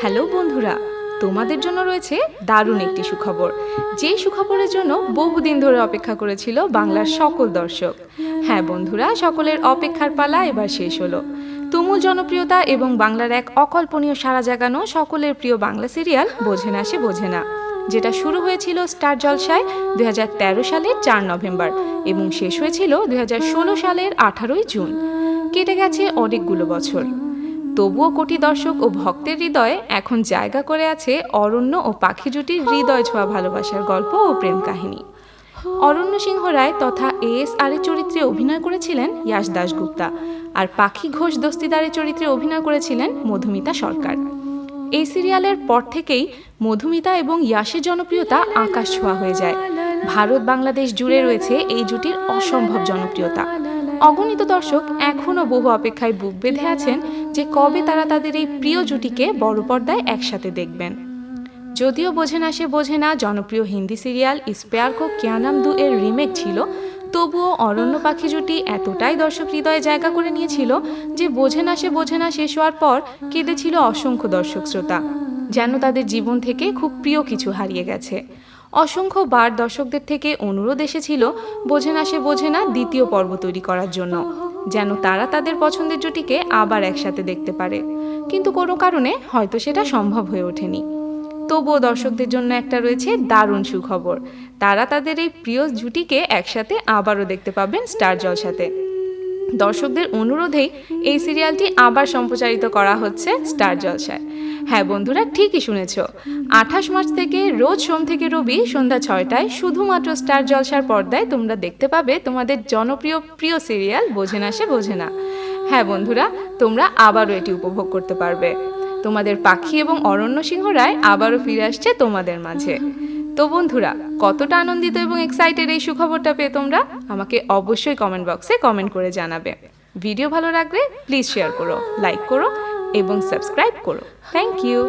Hello বন্ধুরা, তোমাদের জন্য রয়েছে দারুণ একটি সুখবর, যেই সুখবরের জন্য বহুদিন ধরে অপেক্ষা করেছিল বাংলার সকল দর্শক। হ্যাঁ বন্ধুরা, সকলের অপেক্ষার পালা এবার শেষ হলো। তুমুল জনপ্রিয়তা এবং বাংলার এক অকল্পনীয় সাড়া জাগানো সকলের প্রিয় বাংলা সিরিয়াল বোঝে না সে বোঝে না, যেটা শুরু হয়েছিল স্টার জলসায় 2013 সালের 4 নভেম্বর এবং শেষ হয়েছিল 2016 সালের 18 জুন। কেটে গেছে অনেকগুলো বছর, তবুও কোটি দর্শক ও ভক্তের হৃদয়ে এখন জায়গা করে আছে অরণ্য ও পাখি জুটির হৃদয় ছোঁয়া ভালোবাসার গল্প ও প্রেম কাহিনী। অরণ্য সিংহ রায় তথা ASR এর চরিত্রে অভিনয় করেছিলেন ইয়াশ দাশগুপ্তা, আর পাখি ঘোষ দস্তিদারের চরিত্রে অভিনয় করেছিলেন মধুমিতা সরকার। এই সিরিয়ালের পর থেকেই মধুমিতা এবং ইয়াশের জনপ্রিয়তা আকাশ ছোঁয়া হয়ে যায়। ভারত বাংলাদেশ জুড়ে রয়েছে এই জুটির অসম্ভব জনপ্রিয়তা। অগণিত দর্শক এখনও বহু অপেক্ষায় বুক বেঁধে আছেন যে কবে তারা তাদের এই প্রিয় জুটিকে বড় পর্দায় একসাথে দেখবেন। যদিও বোঝে না সে বোঝে না জনপ্রিয় হিন্দি সিরিয়াল ইস প্যার কো কিয়া নাম দু এর রিমেক ছিল, তবুও অরণ্য পাখি জুটি এতটাই দর্শক হৃদয়ে জায়গা করে নিয়েছিল যে বোঝে না সে বোঝে না শেষ হওয়ার পর কেঁদেছিল অসংখ্য দর্শক শ্রোতা, যেন তাদের জীবন থেকে খুব প্রিয় কিছু হারিয়ে গেছে। অসংখ্য বার দর্শকদের থেকে অনুরোধ এসেছিল বোঝে না সে বোঝে না দ্বিতীয় পর্ব তৈরি করার জন্য, যেন তারা তাদের পছন্দের জুটিকে আবার একসাথে দেখতে পারে, কিন্তু কোনো কারণে হয়তো সেটা সম্ভব হয়ে ওঠেনি। তবুও দর্শকদের জন্য একটা রয়েছে দারুণ সুখবর, তারা তাদের এই প্রিয় জুটিকে একসাথে আবারও দেখতে পাবেন স্টার জলসাতে। দর্শকদের অনুরোধেই এই সিরিয়ালটি আবার সম্প্রচারিত করা হচ্ছে স্টার জলসায়। হ্যাঁ বন্ধুরা, ঠিকই শুনেছ, 28 মার্চ থেকে রোজ সোম থেকে রবি সন্ধ্যা 6টায় শুধুমাত্র স্টার জলসার পর্দায় তোমরা দেখতে পাবে তোমাদের জনপ্রিয় সিরিয়াল বোঝে না সে বোঝে না। হ্যাঁ বন্ধুরা, তোমরা আবারও এটি উপভোগ করতে পারবে। তোমাদের পাখি এবং অরণ্য সিংহ রায় আবারও ফিরে আসছে তোমাদের মাঝে। তো বন্ধুরা, কতটা আনন্দিত এবং এক্সাইটেড এই সুখবরটা পেয়ে তোমরা আমাকে অবশ্যই কমেন্ট বক্সে কমেন্ট করে জানাবে। ভিডিও ভালো লাগলে প্লিজ শেয়ার করো, লাইক করো এবং সাবস্ক্রাইব করো। Thank you.